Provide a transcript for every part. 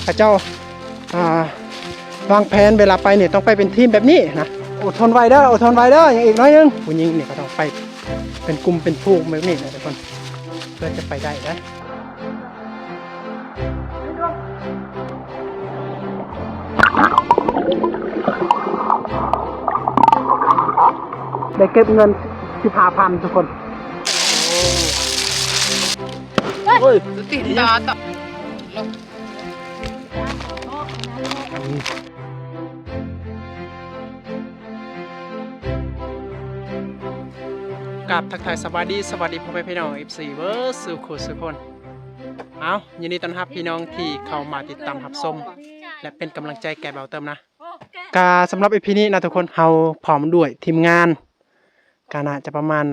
ข้าเจ้าวางแผนเวลาไปเนี่ยต้องไปเป็นทีมแบบนี้นะอดทนไว้เด้ออดทนไว้เด้ออย่างอีกน้อยนึงผู้หญิงเนี่ยก็ต้องไปเป็นกลุ่มเป็นพวกแบบนี้นะทุกคนเพื่อจะไปได้นะได้เก็บเงิน15,000ทุกคนโอ้ยติดตาต่อกราบทักทายสวัสดีพ่อแม่พี่น้อง FC เวอร์สุขุสุคนเอายินดีต้อนรับพี่น้องที่เข้ามาติดตามรับชมและเป็นกำลังใจแก่เบาเติมนะกาสำหรับ EP นี้นะทุกคนเฮาพร้อมด้วยทีมงานกาน่าจะประมาณ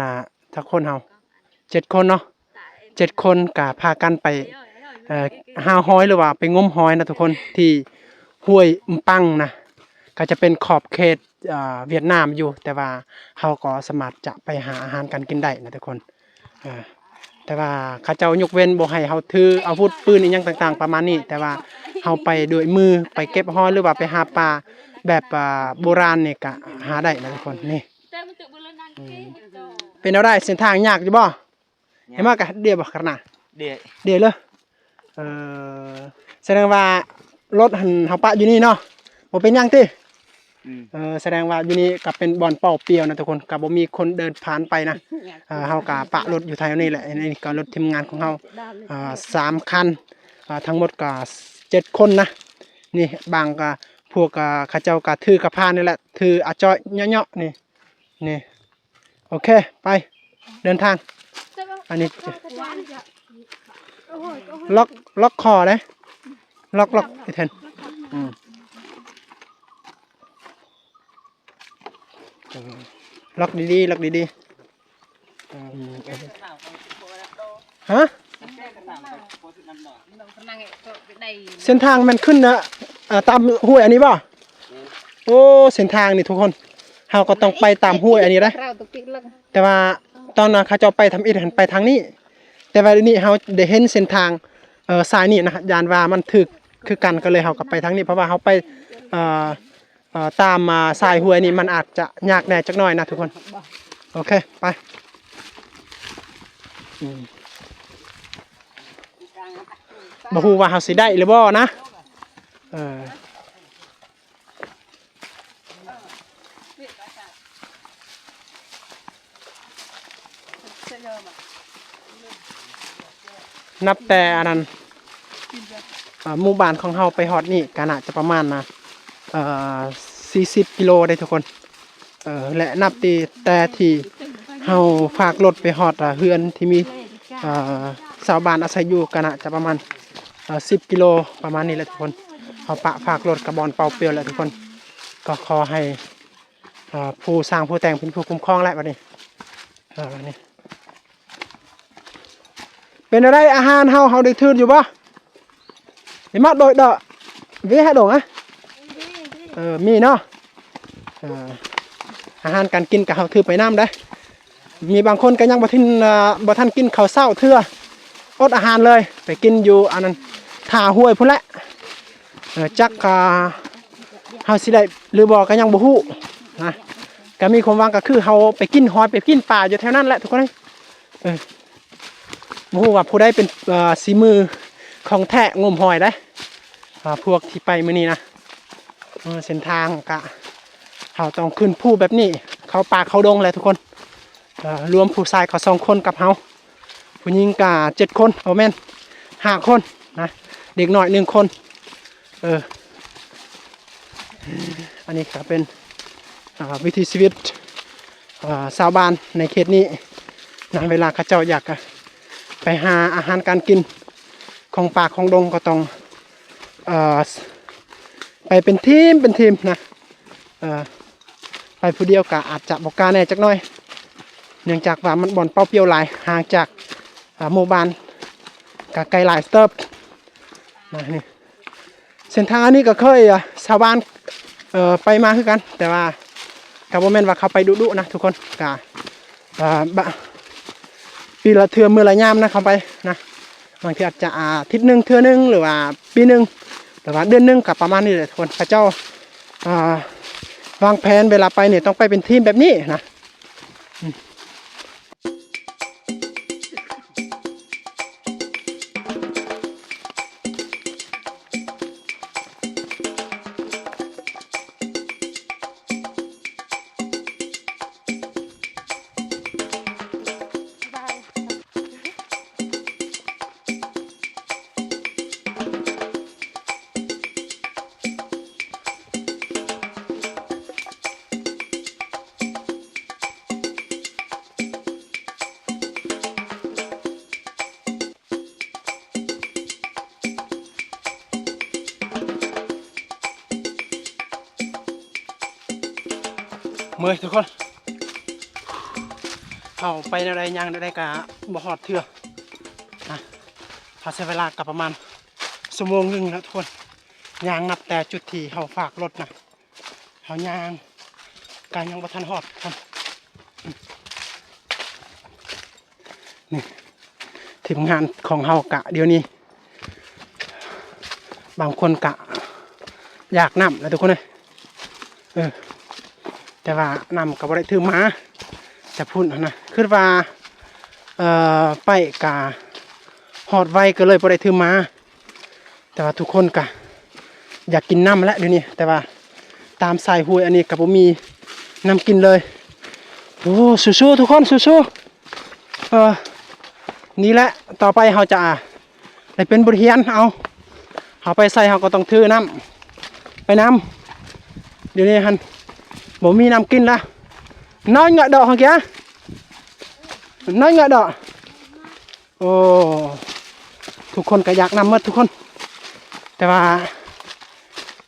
ทักคนเฮา7 คนเนาะ7 คนกาพากันไปหาหอยหรือว่าไปงมหอยนะทุกคนที่ห้วยอุมปังนะก็จะเป็นขอบเขตเวียดนามอยู่แต่ว่าเฮาก็สามารถจะไปหาอาหารกันกินได้นะทุกคนแต่ว่าเขาเจ้ายกเว้นบ่ให้เฮาถืออาวุธปืนอีหยังต่างๆประมาณนี้แต่ว่าเฮาไปด้วยมือไปเก็บหอยหรือว่าไปหาปลาแบบโบราณนี่ก็หาได้นะทุกคนนี่เป็นเอาได้เส้นทางยากอยู่บ่เห็นมากกะเดียวบ่ขนาดเดียวเลยแสดงว่ารถหันเฮาปะอยู่นี่เนาะบ่เป็นหยังติแสดงว่าอยู่นี่ก็เป็นบ่อนเป่าเปียวนะทุกคนก็บ่มีคนเดินผ่านไปนะเฮาก็ปะรถอยู่แถวนี้แหละนี่ก็รถทีมงานของเฮา3 คันทั้งหมดก็7 คนนะนี่บางก็พวกเขาเจ้าก็ถือกระพานนี่แหละถืออาจ้อยเหาะๆนี่โอเคไปเดินทางอันนี้ล็อกคอเลยล็อกไอ้เทนล็อกดีๆฮะเส้นทางมันขึ้นนะตามห้วยอันนี้ป่ะโอ้เส้นทางนี่ทุกคนเราก็ต้องไปตามห้วยอันนี้ได้แต่ว่าตอนนั้นเขาจะไปทำอิฐหันไปทางนี้แต่ว่านี่เราได้เห็นเส้นทางสายนี่นะยานว่ามันถึกคือกันก็เลยเราก็ไปทางนี้เพราะว่าเราไปตามมาสายห้วยนี่มันอาจจะยากแน่จักหน่อยนะทุกคนโอเคไปบ่ฮู้ว่าเราสิได้หรือบ่นะนับแต่อันนั้นหมู่บ้านของเฮาไปฮอดนี่ก็น่าจะประมาณ40 กิโลได้ทุกคนและนับแต่ที่เฮาฝากรถไปฮอดเฮือนที่มีชาวบ้านอาศัยอยู่ก็น่าจะประมาณ10 กิโลประมาณนี้แหละทุกคนเฮาฝากรถกับบอนเป่าเปียวแล้วทุกคนก็ขอให้ผู้สร้างผู้แต่งเป็นผู้คุ้มครองแหละบัดนี้นี่เป็นอะไรอาหารเฮาได้ทื่นอยู่บ่ได้มาโดยเด้อวิให้ดงอะมีเนาะอาหารการกินกับเฮาถือไปน้ำได้มีบางคนก็ยังบ่ทันกินข้าวเช้าเทื่ออดอาหารเลยไปกินอยู่อันนั้นท่าห้วยพุ่นแหละจักเฮาสิได้หรือบ่ก็ยังบ่ฮู้นะก็มีความหวังก็คือเฮาไปกินหอยไปกินปลาอยู่แถวนั้นแหละทุกคนบ่ฮู้ว่าผู้ใดเป็นสีมือของแท้งมหอยได้พวกที่ไปมื้อนี้นะเส้นทางก็เฮาต้องขึ้นภูแบบนี้เข้าป่าเข้าดงเลยทุกคนรวมผู้ชายเขา2 คนกับเฮาผู้หญิงก็7 คนเอาแม่น5 คนนะเด็กน้อย1 คนอันนี้ก็เป็นวิถีชีวิตชาวบ้านในเขตนี้นะเวลาเขาเจ้าอยากไปหาอาหารการกินของป่าของดงก็ต้องไปเป็นทีมนะไปผู้เดียวก็อาจจะบอกกล้าแน่จักหน่อยเนื่องจากว่ามันบ่อนเป้าเปียวหลายห่างจากหมู่บ้านก็ไกลหลายสเติบนะนี่เส้นทางอันนี้ก็เคยชาวบ้านไปมาคือกันแต่ว่าก็บ่แม่นว่าเขาไปดุๆนะทุกคนก็ปีละเทื่อมื้อละยามนะเขาไปนะบางทีอาจจะอาทิตย์หนึ่งเทื่อหนึ่งหรือว่าปีหนึ่ง แต่ว่าเดือนนึงกับประมาณนี้แหละทุกคนพระเจ้าวางแผนเวลาไปเนี่ยต้องไปเป็นทีมแบบนี้นะเมื่อยทุกคนเข้าไปในไรยังได้กะบ่หอดเถื่อนะพอใช้เวลากับประมาณชั่วโมงนึงแล้วทุกคนยางนับแต่จุดที่เขาฝากรถนะเขายางการยังประทันหอดครับนี่ทีมงานของเขากะเดี๋ยวนี้บางคนกะอยากนำนะทุกคนเลยแต่ว่านำกับอะไรถือมาจะพูดนะคือว่าไปกะหอดไวก็เลยบ่ได้ถือมาแต่ว่าทุกคนกะอยากกินน้ำแล้วเดี๋ยวนี้แต่ว่าตามสายห้วยอันนี้กับผมมีน้ำกินเลยโอ้สู้ๆทุกคนสู้ๆนี่แหละต่อไปเราจะได้เป็นบทเรียนเอาไปใส่เราก็ต้องถือน้ำไปน้ำเดี๋ยวนี้ฮันบ่มีน้ำกินละน้อยเงาะดอกของแกน้อยเงาะดอกโอ้ทุกคนก็อยากนำหมดทุกคนแต่ว่า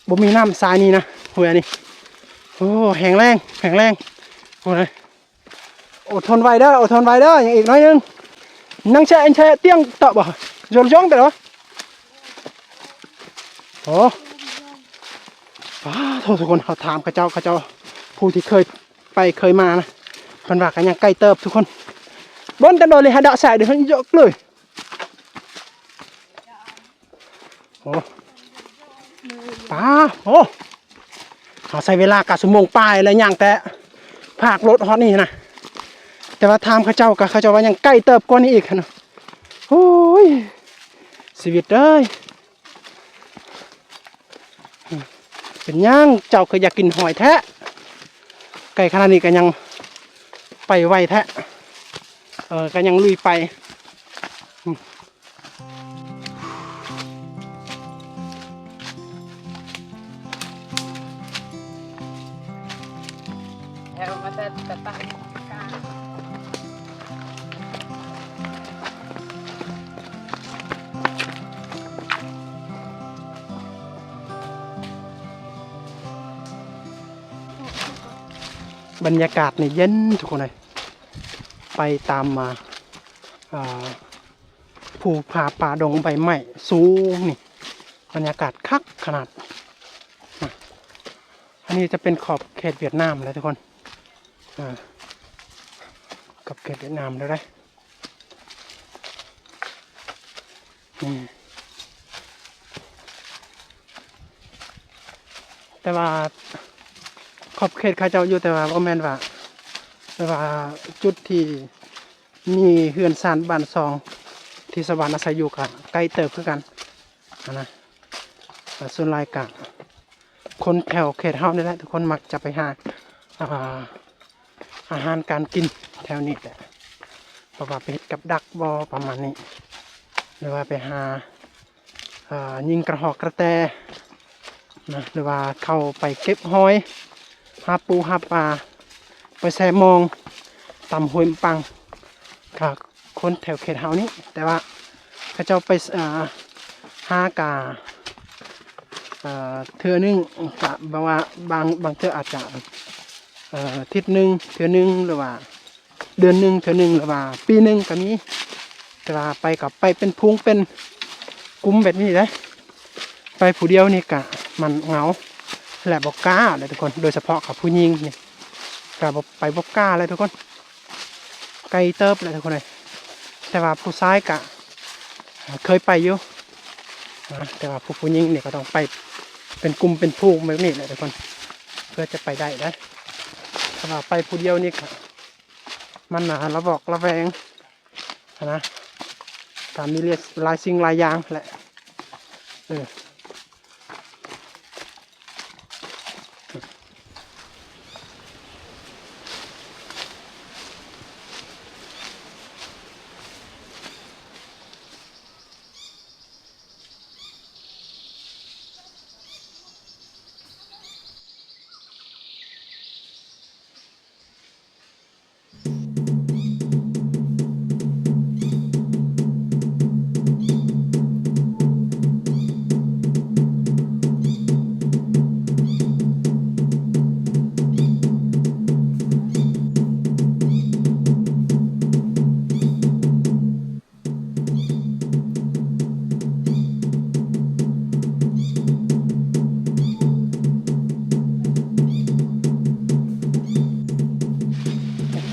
บ่มีน้ำทรายนี่นะหัวนี่โอ้แข็งแรงโอ้ยอดทนไว้เด้ออดทนไว้เด้ออย่างอีกน้อยนึงนั่งแช่เตี้ยงเตาะบ่โยนย่องแต่เหรอโอ้ทุกคนเขาถามเขาเจ้าผู้ที่เคยมานะเพิ่นว่ากันยังใกล้เติบทุกคนบนกันโดนเลยหาดะใส่เดี๋ยวมันเยอะเลยโอ้โอ้เขาใส่เวลากะสมงปลายอะไรอย่างแต่ภาครถฮอตนี่นะแต่ว่าถามเขาเจ้าว่ายังใกล้เติบกว่านี้อีกนะโอ้ยชีวิตเอ้ยเป็นย่างเจ้าเคยอยากกินหอยแท้ไก่ขนาดนี้ก็ยังไปไวแท้ก็ยังลุยไปบรรยากาศนี่เย็นทุกคนเลยไปตามมาภูผาป่าดงใบไม้สูงนี่บรรยากาศคักขนาดอันนี้จะเป็นขอบเขตเวียดนามเลยทุกคนกับเขตเวียดนามเลยแต่ว่าขอบเขตเขาเจ้าอยู่แต่ว่าแม่นว่าจุดที่มีเฮือนซานบ้านซองที่สวรรค์อาศัยอยู่กันใกล้เติบคือกันนะส่วนรายกะคนแถวเขตเฮานี่แหละทุกคนมักจะไปหาอาหารการกินแถวนี้แหละเพราะว่าไปเฮ็ดกับดักบอประมาณนี้หรือว่าไปหายิงกระหอกกระแตนะหรือว่าเข้าไปเก็บหอยหาปูหาปลาไปแซ่มองตำห้วยปังกับคนแถวเขตเฮานี้แต่ว่าเขาเจ้าไปหากาเทือนึงกะบางว่าบางเทืออาจจะทิศนึงเทือนึงหรือว่าเดือนนึงเทือนึงหรือว่าปีนึงก็มีแต่ว่าไปกับไปเป็นพุงเป็นกลุ่มแบบนี้เลยไปผู้เดียวนี่กะมันเหงาและบอกกล้าเลยทุกคนโดยเฉพาะกับผู้หญิงนี่กะไปบอกกล้าเลยทุกคนไกลเติบเลยทุกคนเลยแต่ว่าผู้ชายกะเคยไปอยู่ นะแต่ว่าผู้หญิงเนี่ยก็ต้องไปเป็นกลุ่มเป็นผู้แบบนี้แหละทุกคนเพื่อจะไปได้นะถ้าว่าไปผู้เดียวนี่ก็มันหนาระบอกระแวงนะตามมีเรียกลายสิ่งลายอย่างแหละ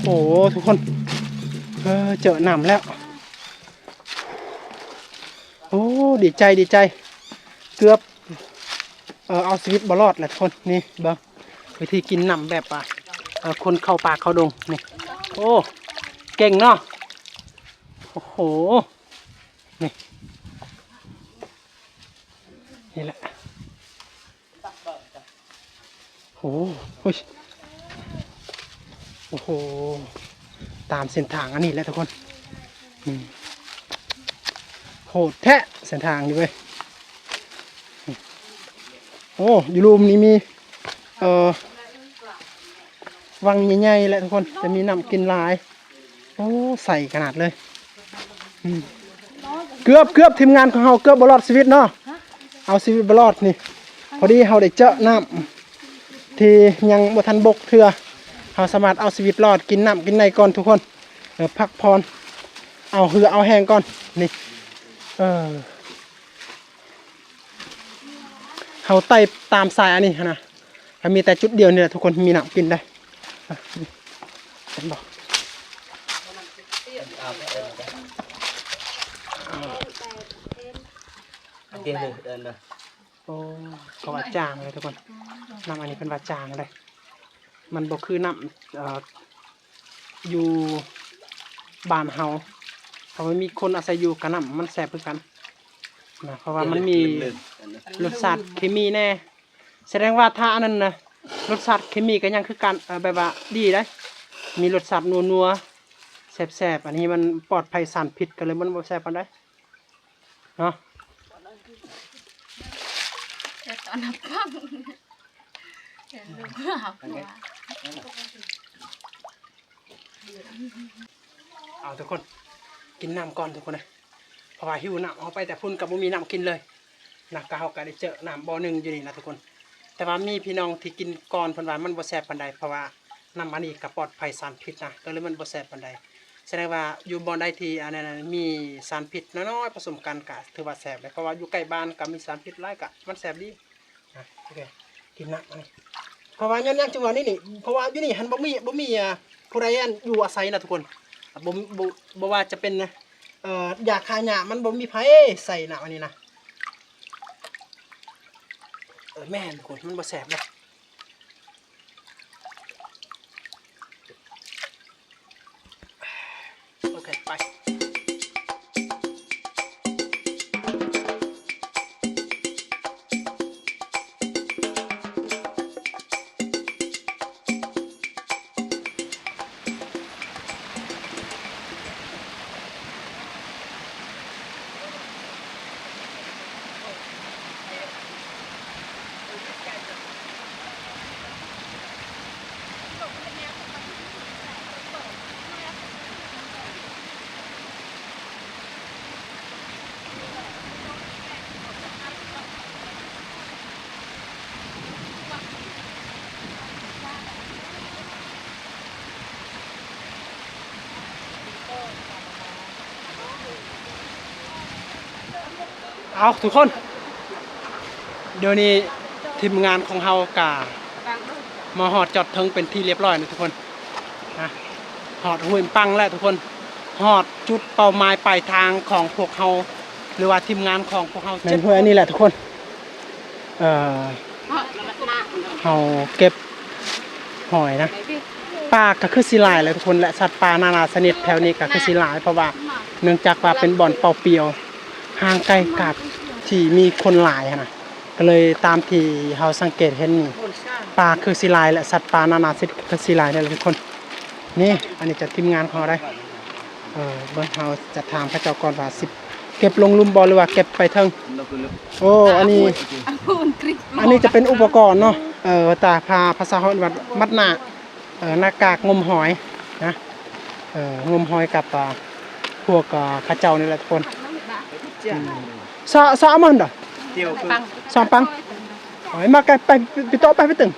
โอ้โหทุกคนเจอหนำแล้วโอ้ดีใจดีใจเกือบเอาชีวิตบรอดแหละทุกคนนี่เบิ้งวิธีกินหนำแบบคนเข้าป่าเข้าดงนี่โอ้เก่งเนาะโอ้โหนี่นี่แหละโอ้โหโอ้โหตามเส้นทางอันนี้แหละทุกคนโหดแท้เส้นทางนี่เว้ยโอ้อยู่รูมนี้มีวังใหญ่ๆแหละทุกคนจะมีน้ำกินหลายโอ้ใส่ขนาดเลยเกือบทีมงานของเราเกือบบรอดชีวิตเนาะเอาชีวิตบรอดนี่พอดีเราได้เจอน้ำที่ยังบ่ทันบกเถื่อเราสามารถเอาชีวิตรอดกินน้ำกินในก่อนทุกคนพักพรเอาเหือเอาแห้งก่อนนี่เขาไต่ตามสายอันนี้นะมีแต่จุดเดียวเนี่ยทุกคนมีน้ำกินได้เห็นบอกเดินเลยเดินเลย โอ้เขาว่าจางเลยทุกคนน้ำอันนี้เป็นว่าจางเลยมันบอกคือน้ำอยู่บ้านเฮาเพราะมันมีคนอาศัยอยู่กับน้ำมันแสบเพื่อกันนะเพราะว่ามันมีรสชาติเคมีแน่แสดงว่าถ้าอันนั้นนะรสชาติเคมีก็ยังคือการแบบว่าดีได้มีรสชาตินัวๆแสบๆอันนี้มันปลอดภัยสารพิษกันเลยมันบ่แสบปานใดเนาะแต่ตอนนับฟังเห็นลูกหลับหัวเอาทุกคนกินน้ำก่อนทุกคนนะเพราะว่าหิวน้ำเอาไปแต่พุ่นกับบ่มีน้ำกินเลยนะก็เฮาก็ได้เจอน้ำบ่อหนึ่งอยู่นี่นะทุกคนแต่ว่ามีพี่น้องที่กินก่อนเพิ่นว่ามันบ่แซ่บปานใดเพราะว่าน้ำอันนี้ก็ปลอดภัยสารพิษนะก็เลยมันบ่แซ่บปานใดแสดงว่าอยู่บ่อใดที่อันนั้นมีสารพิษน้อยๆผสมกันก็ถือว่าแซ่บเลยเพราะว่าอยู่ใกล้บ้านก็มีสารพิษหลายก็มันแซ่บดีนะโอเคกินน้ำอันนี้เพราะว่าย้อนๆจังหวะนี้นี่เพราะว่าอยู่นี่หันบ่มีผู้ใดอันอยู่อาศัยนะทุกคนบ่ว่าจะเป็นยาฆ่าหญ้ามันบ่มีไผใส่น้ำอันนี้นะแม่นทุกคนมันบ่แซ่บเลยโอเคไปเอาทุกคนเดี๋ยวนี้ทีมงานของเฮากะมาหอดจอดถึงเป็นที่เรียบร้อยนะทุกคนนะหอดห้วยปังแล้วทุกคนหอดจุดเป้าหมายปลายทางของพวกเฮา หรือว่าทีมงานของพวกเฮาแม่นห้วยอันนี้แหละทุกคนเฮาเก็บหอยนะปลาก็คือสิหลายเลยทุกคนและสัตว์ป่านานาชนิดแถวนี้ก็คือสิหลายเพราะว่าเนื่องจากว่าเป็นบ่อนเป่าเปียวห่างไกลกับที่มีคนหลายนะก็เลยตามที่เฮาสังเกตเห็นนี่ปลาคือสิหลายและสัตว์ป่านานาชนิดคือสิหลายนี่แหละทุกคนนี่อันนี้จะทีมงานของเราได้เบิ่งเฮาจะถามพระเจ้าก่อนว่าสิเก็บลงลุมบ่หรือว่าเก็บไปเทิงโอ้อันนี้จะเป็นอุปกรณ์เนาะตาภาษาเฮาเรียกว่ามัดหน้าหน้ากากงมหอยนะงมหอยกับพวกข้าเจ้านี่แหละทุกคนซอมันเด้อซอมปังหอยมาไปโต๊ะไปตึง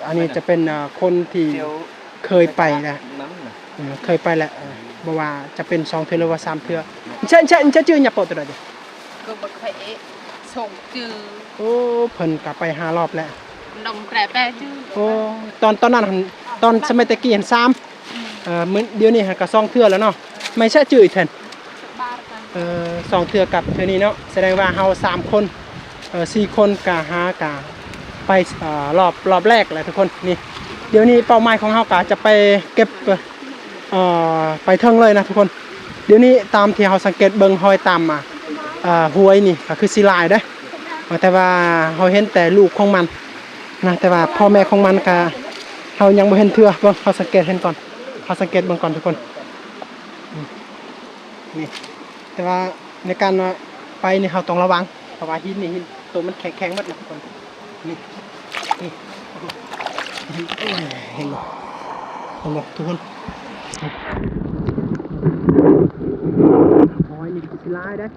อันนี้จะเป็นคนที่เคยไปนะเคยไปแหละบ่ว่าจะเป็น2เทื่อหรือว่า3เทื่อใช่ชื่อหยับโปตัวใดดิก็บ่เคยส่งจือโอ้เพิ่นก็ไป5รอบแล้วนมแปรแปรจือโอ้ตอนนั้นตอนสมัยตะกี้เห็น3มื้อเดี๋ยวนี้ก็2เทื่อแล้วเนาะไม่ใช่จืออีกแทน2เทื่อกับเทื่อนี้เนาะแสดงว่าเฮา3คน4คนก็หากะไปรอบแรกแหละทุกคนนี่เดี๋ยวนี้เป้าหมายของเฮาก็จะไปเก็บไปเทิงเลยนะทุกคนเดี๋ยวนี้ตามที่เฮาสังเกตเบิ่งหอยตามห้วยนี่ก็คือสิหลายเด้อแต่ว่าเฮาเห็นแต่ลูกของมันนะแต่ว่าพ่อแม่ของมันก็เฮายังบ่เห็นเทื่อเบิ่งเฮาสังเกตเห็นก่อนเฮาสังเกตเบิ่งก่อนทุกคนนี่แต่ว่าในการไปนี่เฮาต้องระวังเพราะว่าหินนี่หินตัวมันแข็งๆหมดนะทุกคนนี่เห็นบ่ทุกคนหอยนี่สิหลายเด้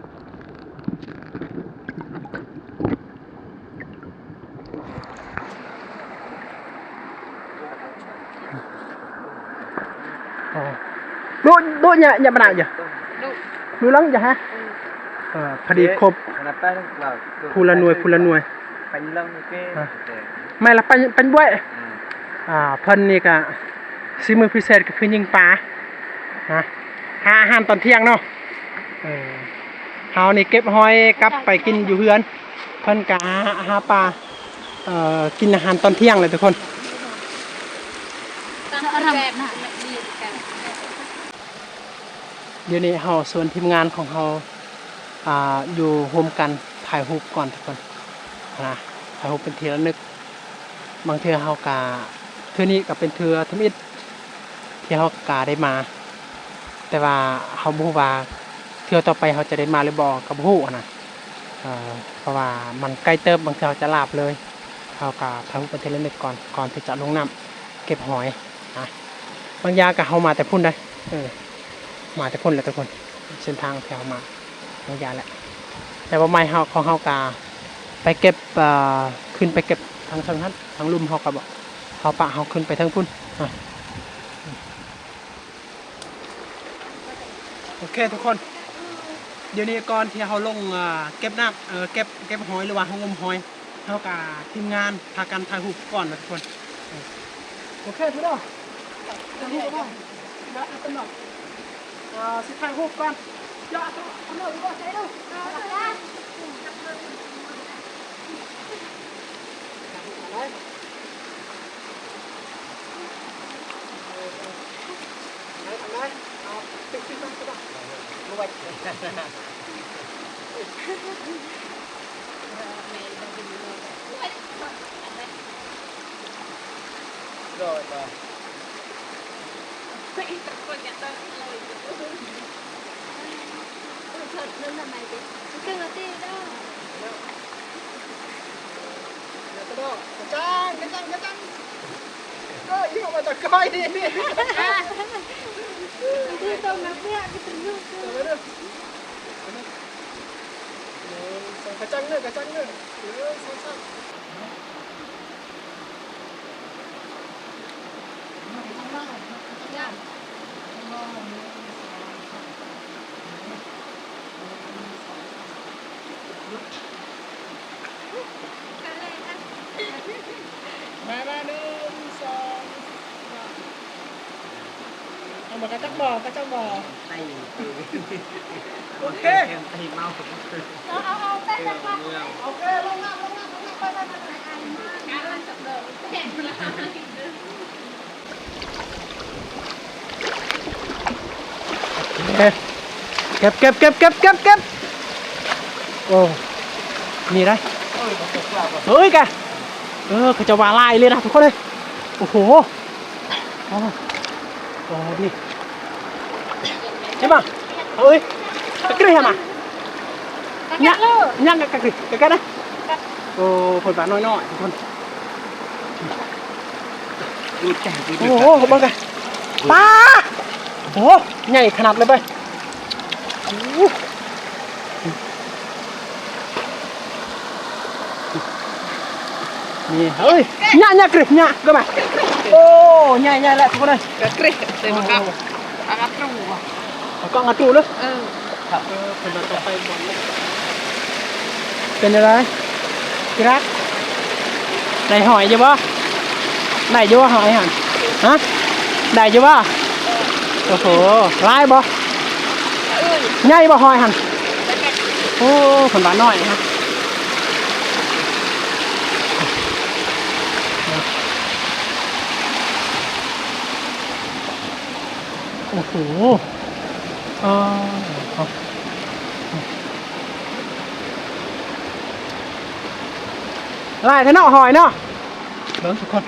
ดูnhà bạn nào nhỉ? Nuôi lắm vậy hả? Phải đi khộp. Phù là nuôi. Mày là bánh bưởi. Phần này cả xí mưa phi xeคือยิงปลาหาอาหารตอนเที่ยงเนาะเฮานี่เก็บหอยกลับไปกินอยู่เฮือนเพิ่นก็หาปลากินอาหารตอนเที่ยงเลยทุกคนเดี๋ยวนี้เฮาส่วนทีมงานของเฮาอยู่รวมกันถ่ายรูปก่อนทุกคนนะถ่ายรูปเป็นทีละนึกบางเทื่อเฮากะเทื่อนี้ก็เป็นเทื่อทมิตที่เฮากะได้มาแต่ว่าเฮาบ่ฮู้ว่าเทื่อต่อไปเฮาจะได้มาหรือบ่ก็บ่ฮู้นะเพราะว่ามันใกล้เติบบางเทื่อเฮาจะลาบเลยเฮากะถ่ายรูปเป็นทีละนึกก่อนที่จะลงน้ำเก็บหอยนะบางยาก็เฮามาแต่พุ่นได้มาแต่พุ่นแหละทุกคนเส้นทางแถวมาบางยาแหละแต่ว่าไม้เฮาของเฮากะไปเก็บขึ้นไปเก็บทางนั้นทางลุ่มเฮาก็บ่เฮาปะเฮาขึ้นไปทางพุ่นโอเคทุกคนเดี๋ยวนี้ก่อนที่เฮาลงเก็บน้ำเก็บหอยหรือว่าเฮางมหอยเฮากับทีมงานพากันถ่ายรูปก่อนนะทุกคนโอเคทุกท่านถ่ายรูปก่อนนะเอาเป็นหน่อยสิถ่ายรูปก่อนอย่าเอาหน่อยก็ใช้ดูrồi yêu mà ta coi đi tôi tông nó biết cái tình yêu cái trăng nữa mẹ ba đêm son เอาหมดแล้วจักบ่อก็จักบ่อ ไอ้ โอเค ไอ้เมา เอาเต้นกัน โอเคลงน้ำไปการันจับเดิมแข่งละ เก็บโอ้นี่ได้เฮ้ยแกเขาจะวางลายเลยนะทุกคนเลยโอ้โหโอ้นี่ใช่ป่ะเฮ้ยกระกรีมาเนี่ยเนี่ยกระกรีกระนะโอ้คนบ้านน้อยๆทุกคน ดูแก่ดู โอ้โหผมบอกกันป้าโอ้ใหญ่ขนาดเลยไปนี่เฮ้ยเนี่ยกรีเนี่ยก็มาโอ้ใหญ่แหละทุกคนเลย กระกริเต็มกับอากัตรูอ่ะ เอากล้องกระตูเลย ครับ เป็นแบบต่อไปบอลเลยเป็นอะไรกีรักได้หอยอยู่ปะได้อยู่ปะหอยหันฮะได้อยู่ปะโอ้โหร้ายปะใหญ่ปะหอยหันโอ้คนบ้านน้อยฮะโอ้โหไล่เท่านาะหอยเนาะเบิ่งทุกคน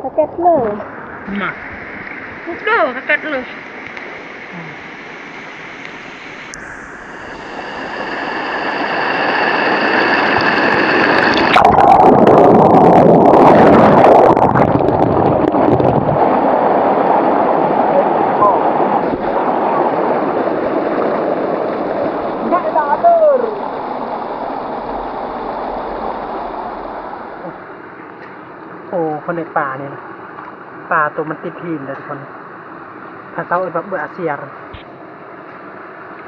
กระเก็ดเลย มา ทุกเด้อกระเก็ดเลย โอ้คนในป่าเนี่ยนะป่าตัวมันติดหินเลยทุกคนถ้าเขาเอาแบบเบื่อเสียร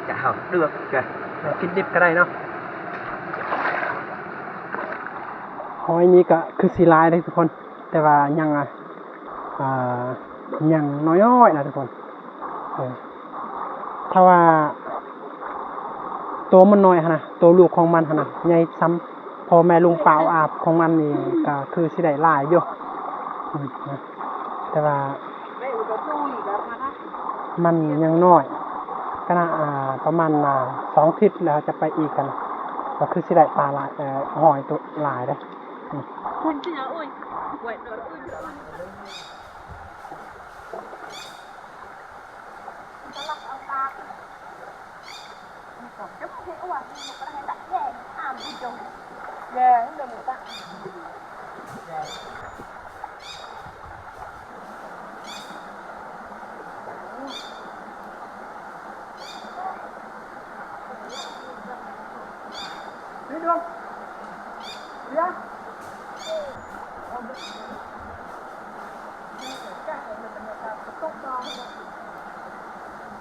จะเอาเลือกแก กินดิบก็ได้เนาะหอยนี้ก็คือสีลายเลยทุกคน แต่ว่ายังยังน้อยๆนะทุกคนถ้าว่าตัวมันน้อยนะตัวลูกของมันนะใหญ่ซ้ำพอแม่ลุงเปล่าอาบของมันนี่ก็คือสิได้หลายอยู่นะแต่ว่ามันยังน้อยก็น่าประมาณ2 ทิศแล้วจะไปอีกกันก็คือสิได้ปลาหลายหอยตัวหลายได้ คุณจะเอาอุ้ยเวทโดนอุ้ยนี่ดวงเดี๋ยว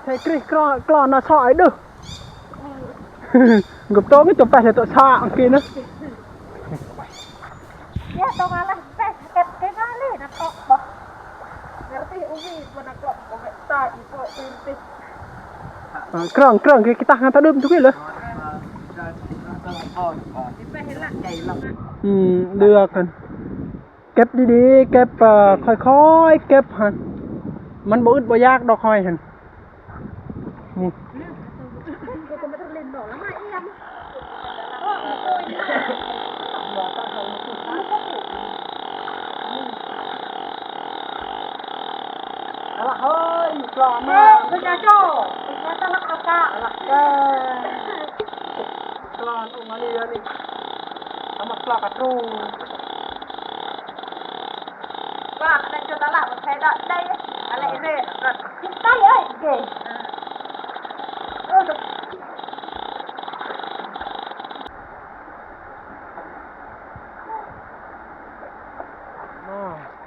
ใช้กรีกรอนน่ะชอยดูกับโต๊ะก็จบไปเลยตัวชาอังกฤษนะ ya tomalah ket kali nak kok bah ngerti umi mana kok kok tak ipo pintis เครื่องคือกีตาร์งานตะดึมทุกอย่างเลย เลือกกันเก็บดีๆเก็บค่อยๆเก็บหันมันบ่อึดบ่ยากดอกหอยหันนี่เฮ้ยกรอบมากคุณจะโจ้คุณจะรักอากาศล่ะกรอบออกมาเลยนี่ทำมากรอบกระตูว่าในจุดตลาดมันใช้ได้อะไรเร่คิดได้เลยเก่ง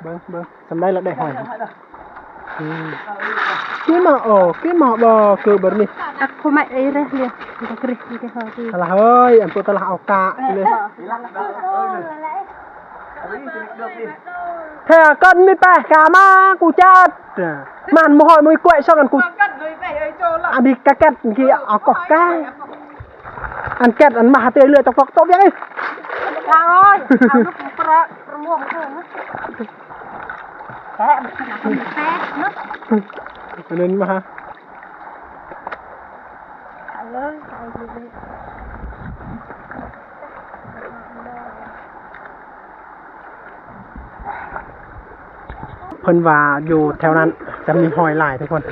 เบิ้งสำได้แล้วได้หอย Cái mỏ bò cừ bẩn đi. Aku mai air dia. Kita keris kita hari. Salah ơi, anh telah ao cạ lên. Thế à, cân mi bẻ cả ma cụ chát. Màn mồ hôi mới quậy sao cần cụ. Anh đi cái kẹt kia ở cọc ca. Anh kẹt anh mà tê lừa chọc chọc tốt vậy. Lang ơi, aku nak permuang tu. Saya nak teh, Cho nên mà Ayo, ayo.เพิ่นว่าอยู่แถวนั้นจะมีหอยหลายทุกคน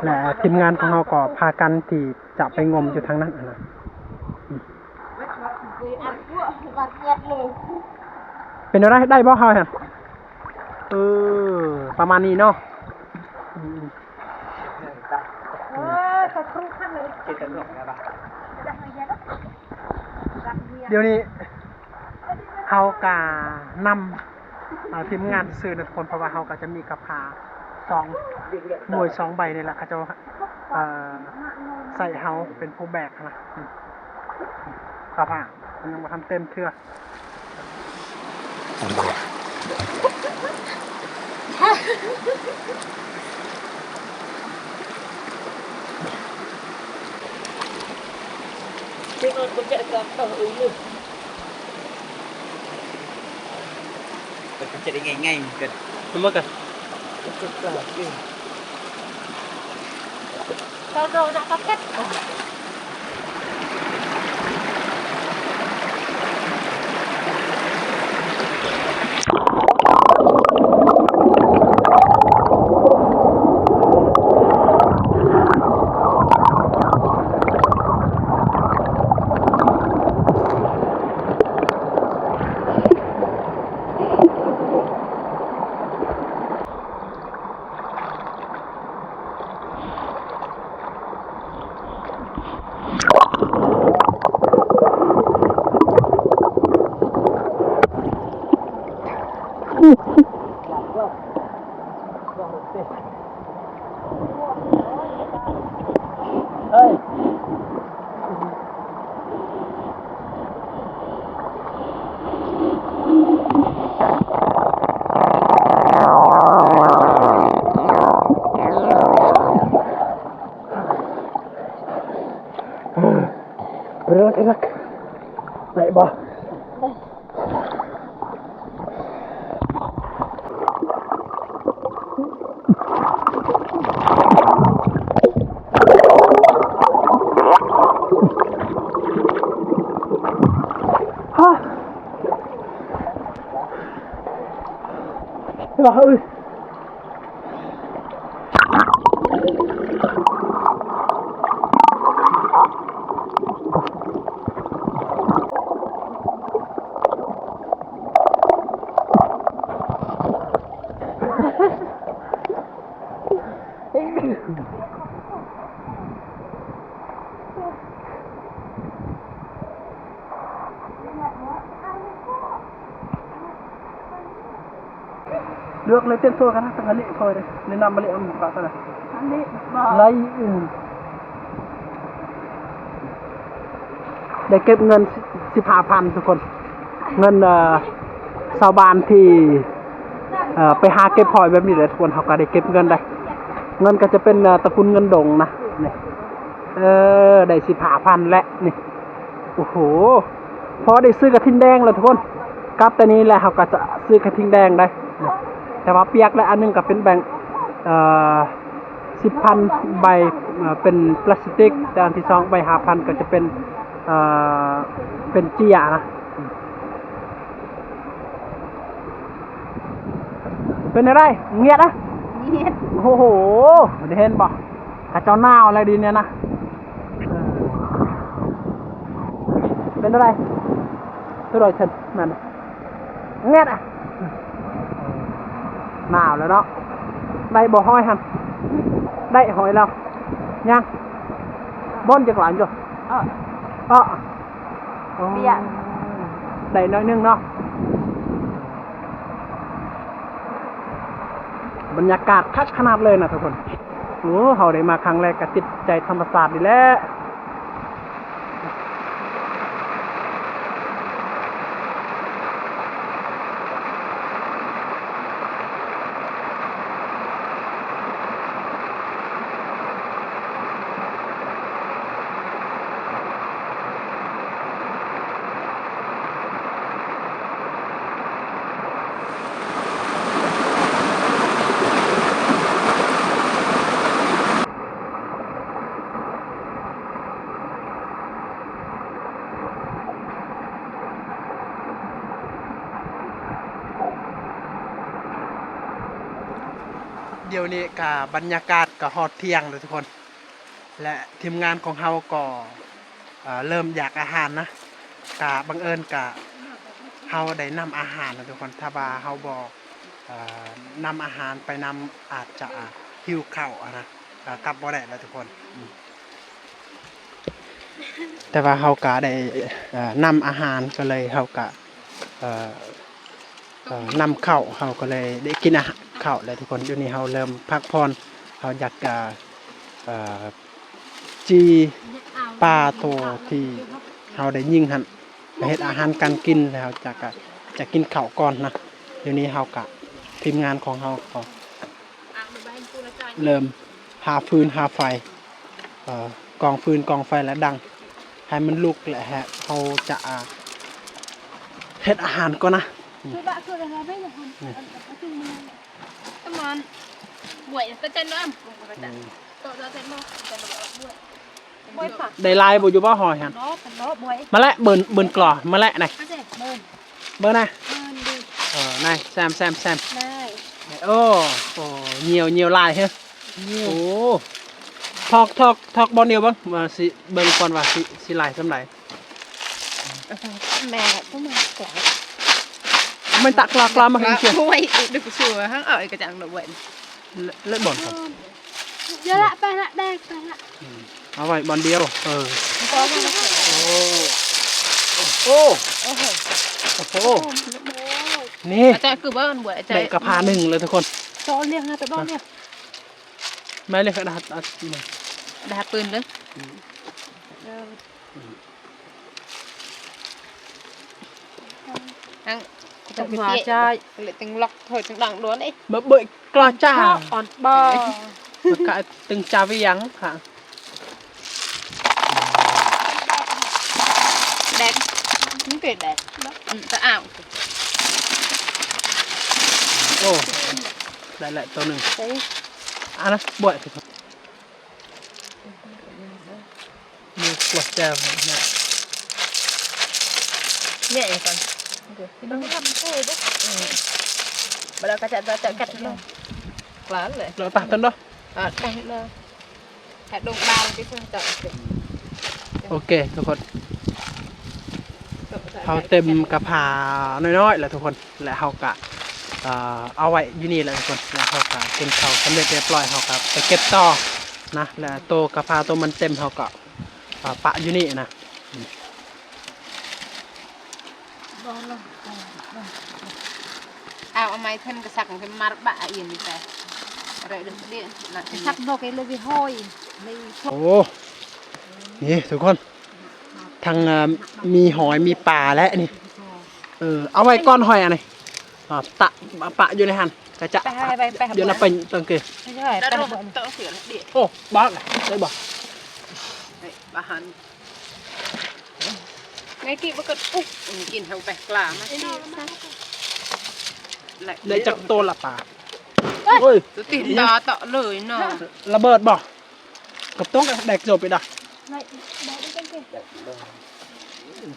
และทีมงานของเราก็พากันที่จะไปงมอยู่ทางนั้นนะเป็นอะไรได้บ่เฮาฮะประมาณนี้เนาะเดี๋ยวนี้เฮากะนำทีมงานซื้อนะทุกคนเพราะว่าเฮาก็จะมีกระพา2หน่วย2ใบนี่แหละเขาจะใส่เฮาเป็นผู้แบกนะกระพามันยังบ่ทันเต็มเทื่อTengok pejak kakak ulu. Pejak dia ngai-ngai kan. Semua kan? Kalau nak paket. Enak. Naik bah. Hah. Bah ơi. Được lấy tiền thua cái thằng Hali thôi đấy, lên năm Hali ông bảo sao này? Lấy để เก็บเงิน15,000ทุกคนเงินชาวบ้านที่ไปหาเก็บหอยแบบนี้เลยทุกคนเขาก็ได้เก็บเงินได้เงินก็จะเป็นตระกูลเงินดงนะนี่ได้15,000และนี่โอ้โหพอได้ซื้อกระทิงแดงแล้วทุกคนกลับแต่นี้แหละเขาก็จะซื้อกระทิงแดงได้แต่ว่าเปียกและอันนึงก็เป็นแบ่ง10,000 ใบเป็นพลาสติกแต่อันที่2ใบ5,000ก็จะเป็นเจียนะเป็นอะไรเงียบนะเงียบโอ้โหได้เห็นป่ะข้าเจ้าหน้าอะไรดีเนี่ยนะเป็นอะไรตัวลอยเฉินมันเงียบอ่ะหนาวแล้วเนาะได้บ่ห้อยหันได้หอยแล้วยังบอนจะกลั่นจ้ะเปียกได้น้อยนึงเนาะ บรรยากาศคักขนาดเลยนะทุกคนโอ้เขาได้มาครั้งแรกก็ติดใจธรรมศาสตร์ดีแล้วเดี๋ยวนี้กับบรรยากาศก็ฮอดเที่ยงเลยทุกคน และทีมงานของเฮาก็เริ่มอยากอาหารนะกะบังเอิญกะเฮาได้นำอาหารนะทุกคนถ้าว่าเฮาบอกนำอาหารไปนำอาจจะหิวข้าวอะนะกลับบ่ได้แล้วทุกคนแต่ว่าเฮากะได้นำอาหารก็เลยเฮากะนำข้าวเฮาก็เลยได้กินอาหารข้าวแล้วทุกคนอยู่นี่เฮาเริ่มพักผ่อนเฮาอยากจีปลาโตที่เฮาได้ยิงหั่นไปเฮ็ดอาหารการกินแล้วจะกินข้าวก่อนนะเดี๋ยวนี้เฮากะทีมงานของเฮาก็เริ่มหาฟืนหาไฟกองฟืนกองไฟแล้วดังให้มันลุกแหละฮะเฮาจะเฮ็ดอาหารก่อนนะคือบ้าคืออะไรไม่อยากทำคือมันบวยจะเต้นด้วยตัวจะเต้นมั้งจะบวยผักได้ลายบ่อยู่บ่หอยหั่นเป็นล้อบวยมาละเบิ่นกลอมาละนี่เบิ่นนะดินายแซมได้โอ้เหี่ยวลายเฮ้ยโอ้ทอกบ่เหนียวบ้างมาสิเบิ่งก่อนว่าสิลายซำใดแม่ต้องมาแกะมันตักลามาให้เชียวบวยดึกชัวทั้งเอ๋ยกระจังดอกบวยเล่นบ่อนครับเยอะละไปละแดงไปละเอาไว้บอลเดียวโอ้นี่อาจารย์คือบ้านบวยอาจารย์ได้กระพาหนึ่งเลยทุกคนโซเรียกนะแต่บ้านเนี่ยแม่เรียกกระดาษดาปืนเลยอังต้องมาใช่เลยตึงล็อกถอยตึงดังล้วนไอ้เบื่อกลาจ้าอ่อนบ่มันกะตึงจ้าไปยังค่ะแดงนี่เกิดแดงจะอ่าวโอ้ได้แหละตัวหนึ่งอ่ะนะบวยสิครับมีกวดแจมเนี่ยเนี่ยไอ้ก่อนต้องทำคู่ด้วยเวลากระจัดกัดเลยกล้าเลยเราตัดต้นด้วยได้เลยแค่ดงบางที่เพิ่งจับโอเคทุกคนเขาเต็มกระพาน้อยๆแหละทุกคนและเขากะเอาไว้อยู่นี่แหละทุกคนแล้วเขากะเป็นเขาสำเร็จเรียบร้อยเขากะไปเก็บต่อนะและตัวกระพาตัวมันเต็มเขากะปะอยู่นี่นะเอาไม้ท่านกระสักเป็นมาร์บะอย่างนี้แต่อะไรเรื่องนี้กระสักนกไอ้เลยวิห้อยโอ้นี่ทุกคนทางมีหอยมีปลาและนี่เอาไว้ก้อนหอยอะไรปะอยู่ในหันกระจะเดี๋ยวเราไปตังเกยโอ้บ้าได้บ่ปลาหันไงกินมันก็อุ๊บกินทางไปกล้ามาเลยจากโตละปลาโอ้ยติดตาต่อเลยเนาะระเบิดบ่กับต้องแดกจบไปด่ะ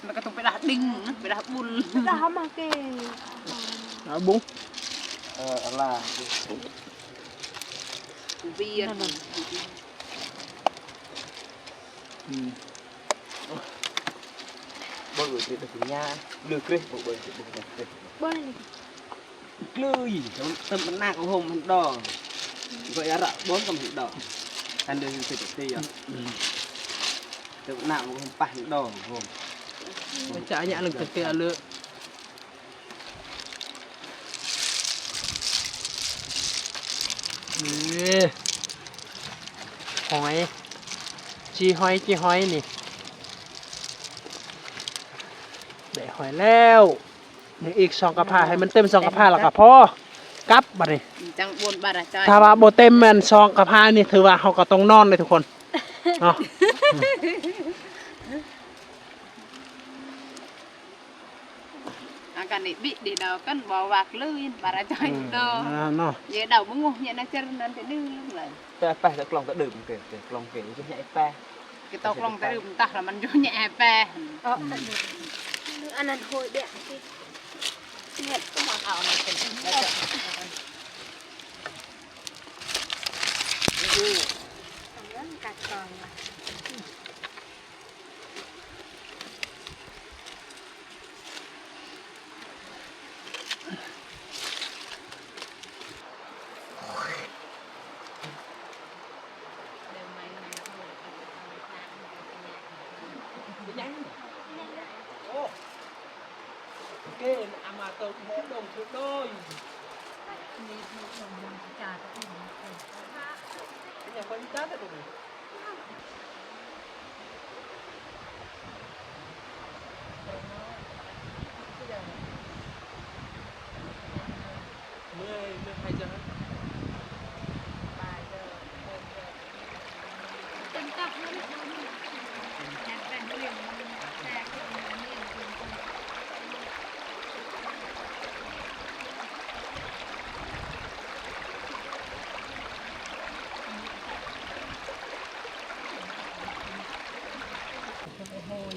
แล้วก็ต้องไปด่าดิ้งไปด่าบุญด่ามาเกด่าบุ้งอะไรเบียร์บ่รู้สิถึงยาลือกเลยบ่เลยตึมมันหน้าของผมมันดอกก็ยาระบ้อนกับหินดอกอันเดิมคือตัวที่ตึมหน้าของผมปั่นดอกผมจะเนี่ยลึกเตะเลือ นี่หอยจีหอยนี่ได้หอยแล้วนี่อีก2กระพาให้มันเต็ม2กระพาแล้วก็พอกลับบัดนี้ จังบนบาระจอย ถ้าว่าบ่เต็มแม่น2กระพานี่ถือว่าเฮาก็ต้องนอนเลยทุกคนเนาะ อาการนี้บิดีดาวกันบ่วากลื่นบาระจอยดอ เนาะ เยดาวมึงงเนี่ยนะเจอนั้นจะดื้อเลย แปะจะกล่องจะดื่มเกินกล่องเกินจะใหญ่แปะ cái tóc lông ta đừng tắt là mình vô nhẹ pe anh ăn hồi đẹp đi nhẹ cái món ảo này cần cắt còn cái amateur cũng đồng thuộc đôi cái nhà quan sát được mười hai giờ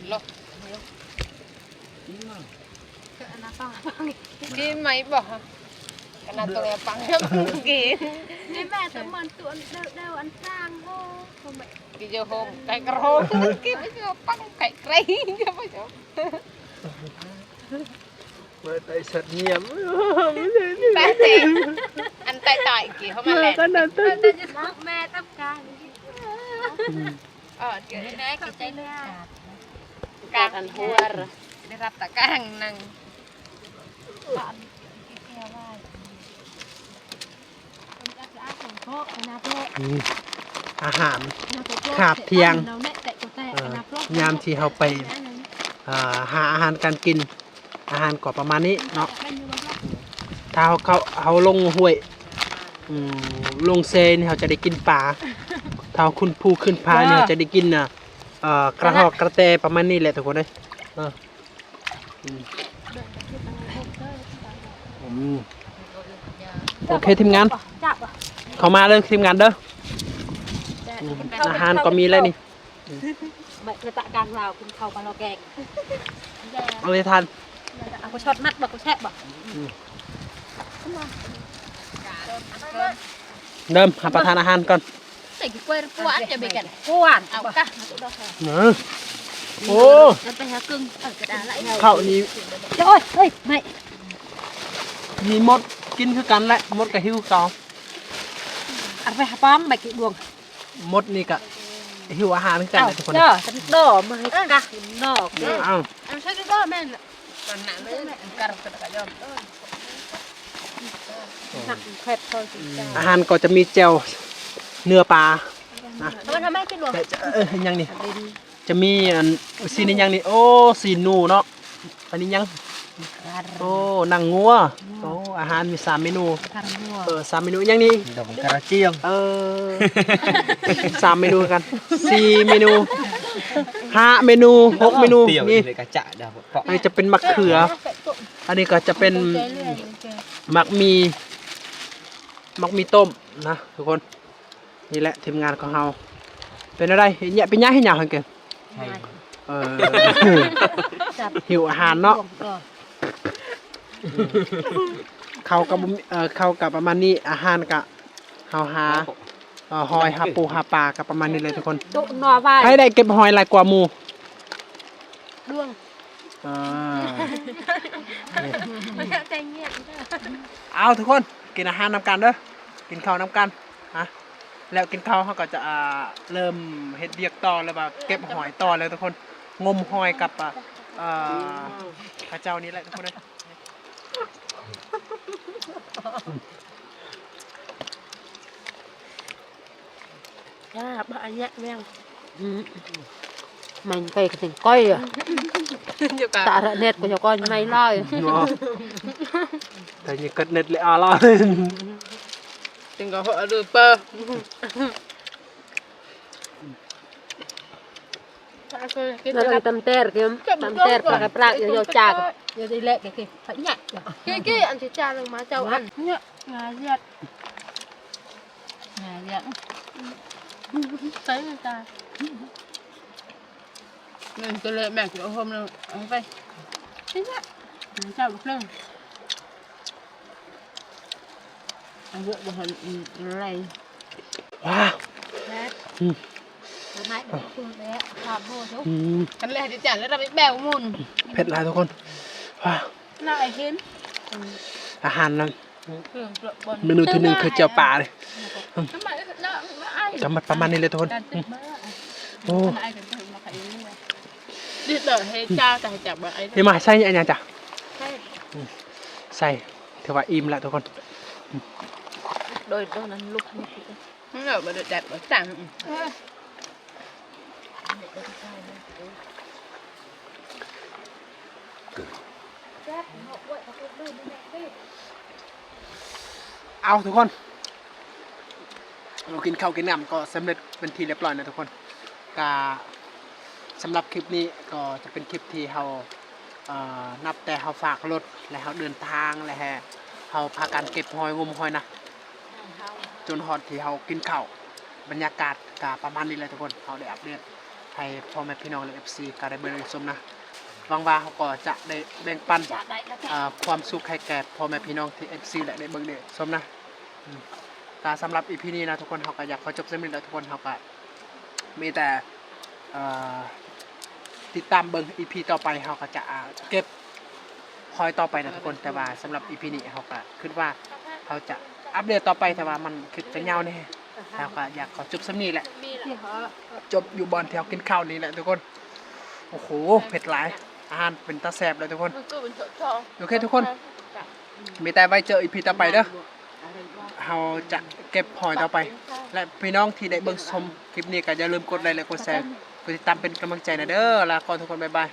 lo cái máy bỏ cái nào tôi bắn cái đi về tụi mình tụi đều ăn sang không mẹ cái giờ hôm cái hôm cái bây giờ bắn cái cây cho bây giờ mời tay sạch nhiễm tay thì anh tay tại kì không mà lẹ mẹ tóc ca cái này cái tay lên cạc ăn hua rồi đểรับตะก้างนั่ง อาหารขาดเที่ยงยามที่เราไปหาอาหารการกินอาหารก็ประมาณนี้เนาะถ้าเขาลงห้วยลงเซนี่เขาจะได้กินปลาถ้าคุณผู้ขึ้นพาเนี่ยจะได้กินกระหอกกระแตประมาณนี้แหละทุกคนเลยโอเคทีมงานเข้ามาเลยทีมงานเด้ออาหารก็มีแล้วนี่ mẹ người ta càng vào cùng khâu vào lò kẹt เอาเลยทาน เอาไปช็อตมัดบ่ก็แช่บ่ เริ่มหาประทานอาหารก่อน ใส่กล้วยกวนจะไปกัน cô ăn เอากะ เนอะโอ้ มันไปหาครึ่งกระดาษไหล ข้าวนี้ โอ้ยเฮ้ยไม่ มีมดกินคือกันแหละมดกับหิวเก่า ănไปหาป้องไปกี่ดวง มดนี่ก็หิวอาหารคือกันแหละทุกคน เด้อฉันดอมาให้กะนอก อ้าว อันใช่ก็แม่นมันหนักเลยการกระยอม หนักเผ็ดพอสิจ้า อาหารก็จะมีแจ่วเนื้อปลานะ มันทำให้กินดวง แต่ยังนี่จะมีซีนี่ยังนี่โอ้ซีนูเนาะอันนี้ยังโอ้หนังงัวโอ้อาหารมี3 เมนู การงัว 3 เมนูยังนี่ ดอกกระเจียง 3 เมนูกัน4 เมนู5 เมนู6 เมนู เตี๋ยว นี่ เลยกระจะดาวเปาะ อันนี้จะเป็นมะเขือ อันนี้ก็จะเป็นมักมีต้มนะทุกคนนี่แหละทีมงานของเราเป็นอะไรเนี่ยเป็นย่าให้หยาบกัน ใช่ หิวอาหารเนาะเขากับประมาณนี้อาหารกับเฮาหาหอยหาปูหาปลากับประมาณนี้เลยทุกคน ตุนอไว้ ใครได้เก็บหอยหลายกว่าหมู่ ดวง ใจเงียบ เอาทุกคนกินอาหารนำกันเด้อกินข้าวนำกันนะแล้วกินข้าวเขาก็จะเริ่มเฮ็ดเบียกต่อแล้วแบบเก็บหอยต่อแล้วทุกคนงมหอยกับพระเจ้านี้แหละทุกคนเลย bà anh nhẹ vang mình cây cái tình coi à nhiều cả tạ rợ nét của cho con mày loi Tại như cất nết lại à lo tình có họ được bơ nó là tâm ter kiếm tâm ter và cái plak vô trà vô đi lệ cái kì phải nhặt cái anh chỉ cha được má cháu ăn nhẹ ngà giật tới người ta mình cái lệ mẹ của hôm nào ông vay thế nhá chào bác lưng anh vợ của hắn này Wow nãy để phương đấy làm vô chú hắn lệ thì chả lẽ là bị bèo mùn เผ็ดหลายทุกคนว้าว lại hiến อาหารนะ thường lượng bồn เมนูที่หนึ่งคือเจียวป่าเลย ทำไมnó ai จำมันประมาณนี้เลยทุกคน การติดมาก โอ้ ai cần thử mà phải đi đợi hay cha tại chả bà ấy นี่มาใส่ยังไงจ้ะใส่ถือว่าอิ่มแล้วทุกคน đôi đôi là lúc nó ở bà đợi đẹp ở chẳng เอาทุกคนเรากินข้าวกินน้ำก็สำเร็จเป็นทีเรียบร้อยนะทุกคนก็สำหรับคลิปนี้ก็จะเป็นคลิปที่เรานับแต่เราฝากรถและเราเดินทางและเราพากันเก็บหอยงมหอยนะจนฮอดที่เรากินข้าวบรรยากาศก็ประมาณนี้เลยทุกคนเราได้อัปเดตให้พ่อแม่พี่น้องและ FC ก็ได้เบิ่งชมนะหวังว่าเขาก็จะได้แบ่งปันความสุขให้แก่พ่อแม่พี่น้องที่ FC และได้เบิ่งได้ชมนะก็สำหรับ EP นี้นะทุกคนเขาก็อยากขอจบเส้นนี้แล้วทุกคนเขาก็มีแต่ติดตามเบิ่ง EP ต่อไปเขาก็จะเก็บคอยต่อไปนะทุกคนแต่ว่าสำหรับ EP นี้เขาก็คิดว่าเขาจะอัปเดตต่อไปแต่ว่ามันคือจะยาวแน่เขาก็อยากขอจบเส้นนี้แหละจบอยู่บอนแถวกินข้าวนี้แหละทุกคนโอ้โหเผ็ดหลายอาหารเป็นตาแซ่บเลยทุกคนโอเคทุกคนมีแต่ไว้เจอ EP ต่อไปเด้อเราจะเก็บหอยต่อไปและพี่น้องที่ได้เบิ่งชมคลิปนี้ก็อย่าลืมกดไลค์และกดแชร์กดติดตามเป็นกำลังใจนะเด้อลาก่อนทุกคนบ๊ายบาย